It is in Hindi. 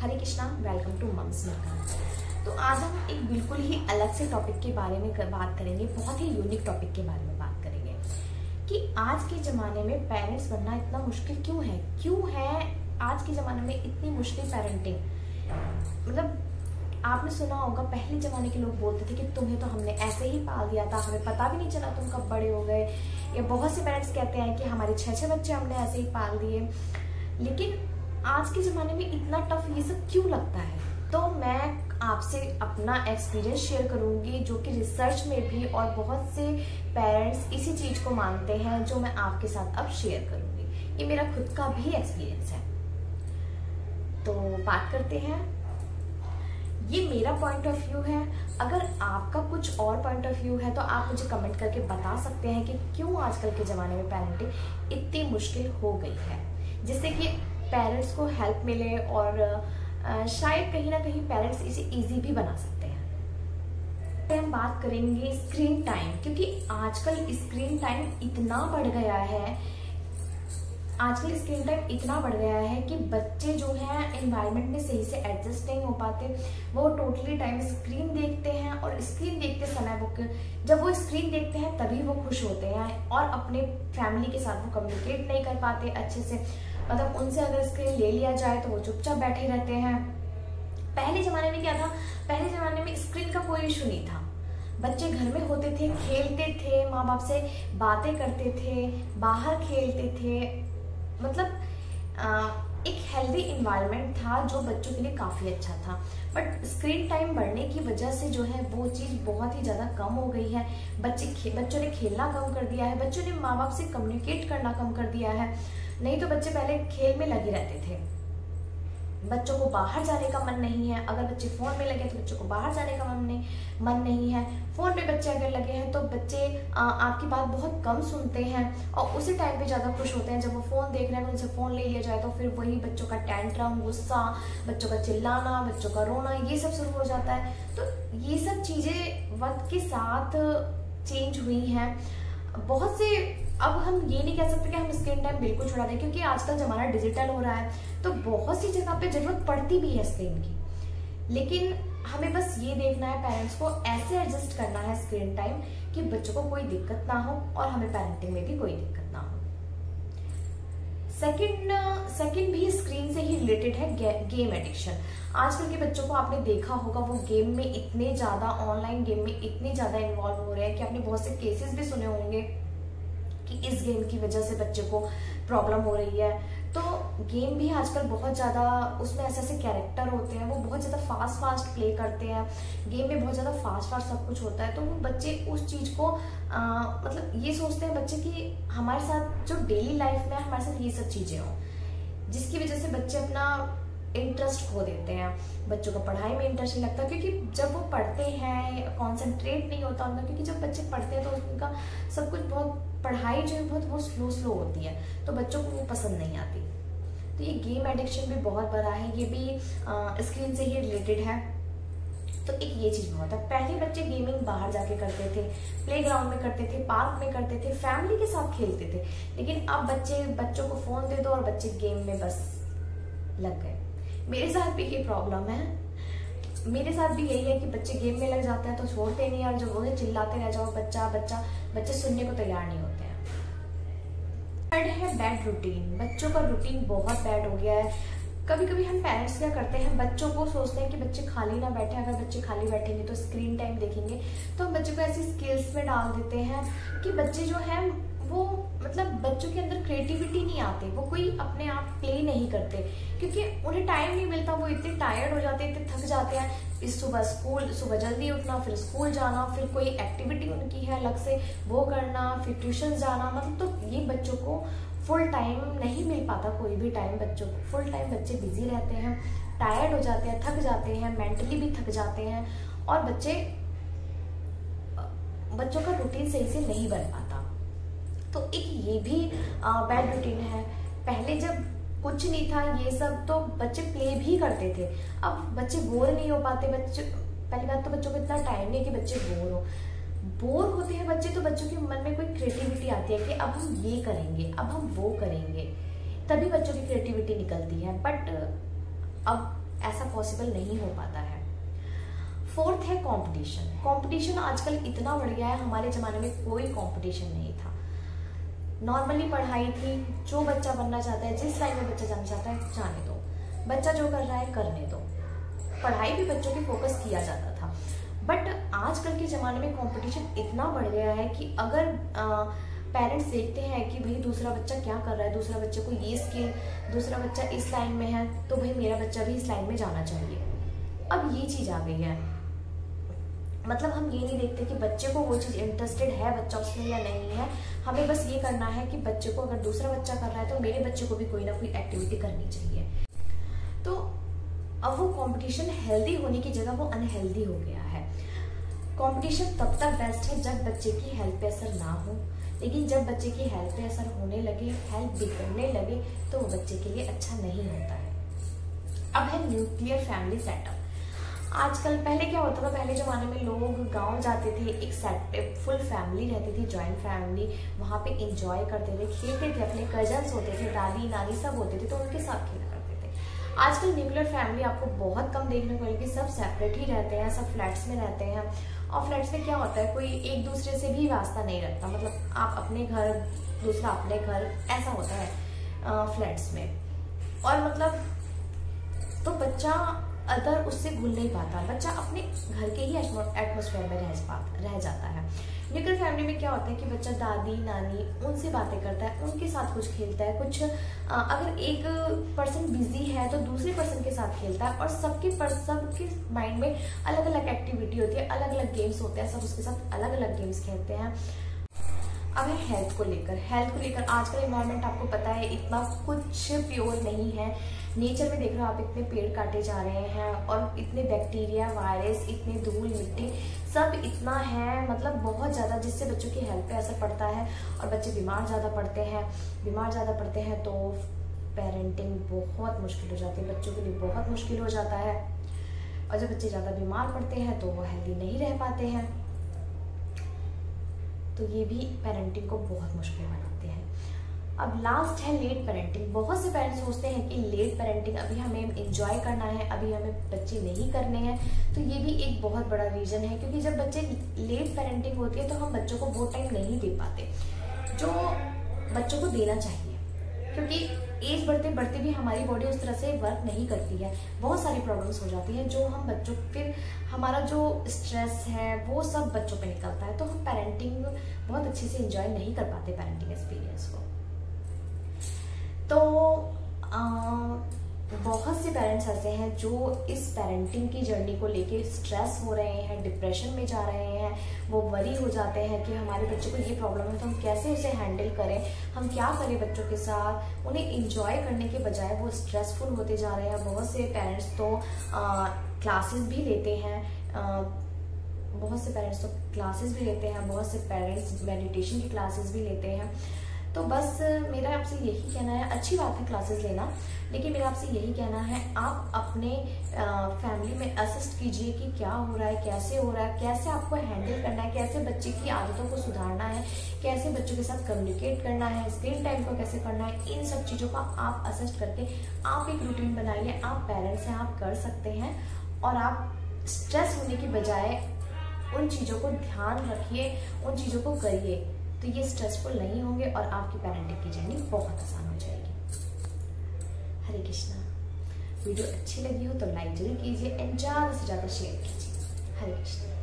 Hare Krishna, welcome to mum's मकान। तो आज हम एक बिल्कुल ही अलग से टॉपिक के बारे में बात करेंगे, बहुत ही यूनिक टॉपिक के बारे में बात करेंगे कि आज के ज़माने में पेरेंट्स बनना इतना मुश्किल क्यों है आज के ज़माने में इतनी मुश्किल पेरेंटिंग। मतलब आपने सुना होगा, पहले ज़माने के लोग बोलते थे कि तुम्हें तो हमने ऐसे ही पाल दिया था, हमें पता भी नहीं चला तुम कब बड़े हो गए। या बहुत से पेरेंट्स कहते हैं कि हमारे 6 बच्चे हमने ऐसे ही पाल दिए। लेकिन आज के ज़माने में इतना टफ ये सब क्यों लगता है? तो मैं आपसे अपना एक्सपीरियंस शेयर करूंगी, जो कि रिसर्च में भी और बहुत से पेरेंट्स इसी चीज़ को मानते हैं, जो मैं आपके साथ अब शेयर करूंगी। ये मेरा खुद का भी एक्सपीरियंस है। तो बात करते हैं। ये मेरा पॉइंट ऑफ व्यू है। अगर आपका कुछ और पॉइंट ऑफ व्यू है तो आप मुझे कमेंट करके बता सकते हैं कि क्यों आजकल के ज़माने में पेरेंटिंग इतनी मुश्किल हो गई है, जिससे कि पेरेंट्स को हेल्प मिले और शायद कहीं ना कहीं पेरेंट्स इसे इजी भी बना सकते हैं। हम बात करेंगे स्क्रीन टाइम, क्योंकि आजकल स्क्रीन टाइम इतना बढ़ गया है कि बच्चे जो हैं एनवायरनमेंट में सही से एडजस्ट नहीं हो पाते। वो टोटली टाइम स्क्रीन देखते हैं और स्क्रीन देखते समय जब वो स्क्रीन देखते हैं तभी वो खुश होते हैं और अपने फैमिली के साथ वो कम्युनिकेट नहीं कर पाते अच्छे से। मतलब उनसे अगर स्क्रीन ले लिया जाए तो वो चुपचाप बैठे रहते हैं। पहले ज़माने में क्या था? पहले ज़माने में स्क्रीन का कोई इशू नहीं था। बच्चे घर में होते थे, खेलते थे, माँ बाप से बातें करते थे, बाहर खेलते थे। मतलब एक हेल्दी इन्वायरमेंट था जो बच्चों के लिए काफ़ी अच्छा था। बट स्क्रीन टाइम बढ़ने की वजह से जो है वो चीज़ बहुत ही ज़्यादा कम हो गई है। बच्चों ने खेलना कम कर दिया है, बच्चों ने माँ बाप से कम्युनिकेट करना कम कर दिया है। नहीं तो बच्चे पहले खेल में लगे रहते थे। बच्चों को बाहर जाने का मन नहीं है। अगर बच्चे फ़ोन में लगे तो बच्चों को बाहर जाने का मन नहीं है। फ़ोन पे बच्चे अगर लगे हैं तो बच्चे आपकी बात बहुत कम सुनते हैं और उसी टाइम पे ज़्यादा खुश होते हैं। जब वो फ़ोन देख रहे हैं तो उनसे फ़ोन ले लिया जाए तो फिर वही बच्चों का टैंट्रम, गुस्सा, बच्चों का चिल्लाना, बच्चों का रोना, ये सब शुरू हो जाता है। तो ये सब चीज़ें वक्त के साथ चेंज हुई हैं। बहुत से अब हम ये नहीं कह सकते कि हम स्क्रीन टाइम बिल्कुल छुड़ा दें, क्योंकि आजकल ज़माना डिजिटल हो रहा है तो बहुत सी जगह पे ज़रूरत पड़ती भी है स्क्रीन की। लेकिन हमें बस ये देखना है, पेरेंट्स को ऐसे एडजस्ट करना है स्क्रीन टाइम कि बच्चों को कोई दिक्कत ना हो और हमें पेरेंटिंग में भी कोई दिक्कत ना हो। सेकंड भी स्क्रीन से ही रिलेटेड है गेम एडिक्शन। आजकल के बच्चों को आपने देखा होगा, वो गेम में इतने ज़्यादा, ऑनलाइन गेम में इतने ज़्यादा इन्वॉल्व हो रहे हैं कि आपने बहुत से केसेस भी सुने होंगे कि इस गेम की वजह से बच्चे को प्रॉब्लम हो रही है। तो गेम भी आजकल बहुत ज़्यादा, उसमें ऐसे ऐसे कैरेक्टर होते हैं, वो बहुत ज़्यादा फास्ट प्ले करते हैं। गेम में बहुत ज़्यादा फास्ट सब कुछ होता है। तो वो बच्चे उस चीज़ को मतलब ये सोचते हैं बच्चे कि हमारे साथ जो डेली लाइफ में हमारे साथ ये सब चीज़ें हों, जिसकी वजह से बच्चे अपना इंटरेस्ट खो देते हैं। बच्चों को पढ़ाई में इंटरेस्ट नहीं लगता, क्योंकि जब वो पढ़ते हैं कॉन्सेंट्रेट नहीं होता उनका, क्योंकि जब बच्चे पढ़ते हैं तो उनका सब कुछ बहुत, पढ़ाई जो है बहुत स्लो होती है, तो बच्चों को वो पसंद नहीं आती। तो ये गेम एडिक्शन भी बहुत बड़ा है, ये भी स्क्रीन से ही रिलेटेड है। तो एक ये चीज़ बहुत है। पहले बच्चे गेमिंग बाहर जाके करते थे, प्लेग्राउंड में करते थे, पार्क में करते थे, फैमिली के साथ खेलते थे। लेकिन अब बच्चों को फ़ोन दे दो और बच्चे गेम में बस लग गए। मेरे साथ भी ये प्रॉब्लम है। मेरे साथ भी यही है कि बच्चे गेम में लग जाते हैं तो छोड़ते नहीं, और जब वो चिल्लाते रह जाओ बच्चे सुनने को तैयार नहीं होते हैं। थर्ड है बैड रूटीन। बच्चों का रूटीन बहुत बैड हो गया है। कभी कभी हम पेरेंट्स क्या करते हैं, बच्चों को सोचते हैं कि बच्चे खाली ना बैठे, अगर बच्चे खाली बैठेंगे तो स्क्रीन टाइम देखेंगे, तो हम बच्चों को ऐसी स्किल्स में डाल देते हैं कि बच्चे जो है वो, मतलब बच्चों के अंदर क्रिएटिविटी नहीं आती, वो कोई अपने आप प्ले नहीं करते, क्योंकि उन्हें टाइम नहीं मिलता। वो इतने टायर्ड हो जाते हैं, इतने थक जाते हैं। इस सुबह जल्दी उठना, फिर स्कूल जाना, फिर कोई एक्टिविटी उनकी है अलग से वो करना, फिर ट्यूशन जाना। मतलब तो ये बच्चों को फुल टाइम नहीं मिल पाता, कोई भी टाइम बच्चों को। फुल टाइम बच्चे बिजी रहते हैं, टायर्ड हो जाते हैं, थक जाते हैं, मेंटली भी थक जाते हैं, और बच्चों का रूटीन सही से नहीं बन पाता। तो एक ये भी बैड रूटीन है। पहले जब कुछ नहीं था ये सब, तो बच्चे प्ले भी करते थे। अब बच्चे बोर नहीं हो पाते। पहली बात तो बच्चों को इतना टाइम नहीं है कि बच्चे बोर होते हैं बच्चे, तो बच्चों के मन में कोई क्रिएटिविटी आती है कि अब हम ये करेंगे, अब हम वो करेंगे, तभी बच्चों की क्रिएटिविटी निकलती है। बट अब ऐसा पॉसिबल नहीं हो पाता है। फोर्थ है कंपटीशन। कंपटीशन आजकल इतना बढ़ गया है, हमारे जमाने में कोई कंपटीशन नहीं था। नॉर्मली पढ़ाई थी, जो बच्चा बनना चाहता है, जिस लाइन में बच्चा जाना चाहता है जाने दो, बच्चा जो कर रहा है करने दो। पढ़ाई भी बच्चों की फोकस किया जाता था। बट आजकल के ज़माने में कंपटीशन इतना बढ़ गया है कि अगर पेरेंट्स देखते हैं कि भाई दूसरा बच्चा क्या कर रहा है, दूसरा बच्चे को ये स्किल, दूसरा बच्चा इस लाइन में है, तो भाई मेरा बच्चा भी इस लाइन में जाना चाहिए। अब ये चीज़ आ गई है, मतलब हम ये नहीं देखते कि बच्चे को वो चीज़ इंटरेस्टेड है बच्चा उसमें या नहीं है। हमें बस ये करना है कि बच्चे को, अगर दूसरा बच्चा कर रहा है तो मेरे बच्चे को भी कोई ना कोई एक्टिविटी करनी चाहिए। तो अब वो कंपटीशन हेल्दी होने की जगह वो अनहेल्दी हो गया है। कंपटीशन तब तक बेस्ट है जब बच्चे की हेल्थ पे असर ना हो, लेकिन जब बच्चे की हेल्थ पे असर होने लगे, हेल्थ बिगड़ने लगे, तो वो बच्चे के लिए अच्छा नहीं होता है। अब है न्यूक्लियर फैमिली सेटअप। आजकल, पहले क्या होता था, पहले जमाने में लोग गांव जाते थे, एक सेट फुल फैमिली रहती थी, जॉइंट फैमिली, वहां पे एंजॉय करते थे, खेलते थे, अपने कजन्स होते थे, दादी नानी सब होते थे, तो उनके साथ खेला करते थे। आजकल न्यूक्लियर फैमिली आपको बहुत कम देखने को मिलेगी, सब सेपरेट ही रहते हैं, सब फ्लैट्स में रहते हैं। और फ्लैट्स में क्या होता है, कोई एक दूसरे से भी वास्ता नहीं रखता, मतलब आप अपने घर, दूसरा अपने घर, ऐसा होता है फ्लैट्स में। और मतलब तो बच्चा अदर उससे घुल नहीं पाता, बच्चा अपने घर के ही एटमोसफेयर में रह जाता है। न्यूक्लियर फैमिली में क्या होता है कि बच्चा दादी नानी उनसे बातें करता है, उनके साथ कुछ खेलता है, कुछ अगर एक पर्सन बिजी है तो दूसरे पर्सन के साथ खेलता है, और सबके माइंड में अलग अलग एक्टिविटी होती है, अलग अलग गेम्स होते हैं, सब उसके साथ अलग अलग गेम्स खेलते हैं। अब है हेल्थ को लेकर आजकल एनवायरनमेंट आपको पता है इतना कुछ प्योर नहीं है। नेचर में देख रहे हो आप, इतने पेड़ काटे जा रहे हैं, और इतने बैक्टीरिया, वायरस, इतने धूल मिट्टी, सब इतना है, मतलब बहुत ज़्यादा, जिससे बच्चों की हेल्थ पे असर पड़ता है, और बच्चे बीमार ज़्यादा पड़ते हैं, तो पेरेंटिंग बहुत मुश्किल हो जाती है, बच्चों के लिए बहुत मुश्किल हो जाता है। और जब बच्चे ज़्यादा बीमार पड़ते हैं तो वो हेल्दी नहीं रह पाते हैं, तो ये भी पेरेंटिंग को बहुत मुश्किल बनाते हैं। अब लास्ट है लेट पेरेंटिंग। बहुत से पेरेंट्स सोचते हैं कि लेट पेरेंटिंग, अभी हमें एंजॉय करना है, अभी हमें बच्चे नहीं करने हैं, तो ये भी एक बहुत बड़ा रीजन है। क्योंकि जब बच्चे लेट पेरेंटिंग होती है तो हम बच्चों को वो टाइम नहीं दे पाते जो बच्चों को देना चाहिए, क्योंकि एज बढ़ते बढ़ते भी हमारी बॉडी उस तरह से वर्क नहीं करती है, बहुत सारी प्रॉब्लम्स हो जाती हैं, जो हम बच्चों, फिर हमारा जो स्ट्रेस है वो सब बच्चों पे निकलता है, तो हम पेरेंटिंग बहुत अच्छे से एंजॉय नहीं कर पाते, पेरेंटिंग एक्सपीरियंस को। तो बहुत से पेरेंट्स ऐसे हैं जो इस पेरेंटिंग की जर्नी को लेके स्ट्रेस हो रहे हैं, डिप्रेशन में जा रहे हैं, वो वरी हो जाते हैं कि हमारे बच्चे को ये प्रॉब्लम है तो हम कैसे उसे हैंडल करें, हम क्या करें बच्चों के साथ। उन्हें एंजॉय करने के बजाय वो स्ट्रेसफुल होते जा रहे हैं। बहुत से पेरेंट्स तो क्लासेस भी लेते हैं, बहुत से पेरेंट्स मेडिटेशन की क्लासेस भी लेते हैं। तो बस मेरा आपसे यही कहना है, अच्छी बात है क्लासेस लेना, लेकिन मेरा आपसे यही कहना है आप अपने फैमिली में असिस्ट कीजिए कि क्या हो रहा है, कैसे हो रहा है, कैसे आपको हैंडल करना है, कैसे बच्चे की आदतों को सुधारना है, कैसे बच्चों के साथ कम्युनिकेट करना है, स्क्रीन टाइम को कैसे करना है। इन सब चीज़ों का आप असिस्ट करके आप एक रूटीन बनाइए। आप पेरेंट्स हैं, आप कर सकते हैं, और आप स्ट्रेस होने की बजाय उन चीज़ों को ध्यान रखिए, उन चीज़ों को करिए, तो ये स्ट्रेसफुल नहीं होंगे और आपकी पेरेंटिंग की जर्नी बहुत आसान हो जाएगी। हरे कृष्णा। वीडियो अच्छी लगी हो तो लाइक जरूर कीजिए एंड ज़्यादा से ज़्यादा शेयर कीजिए। हरे कृष्णा।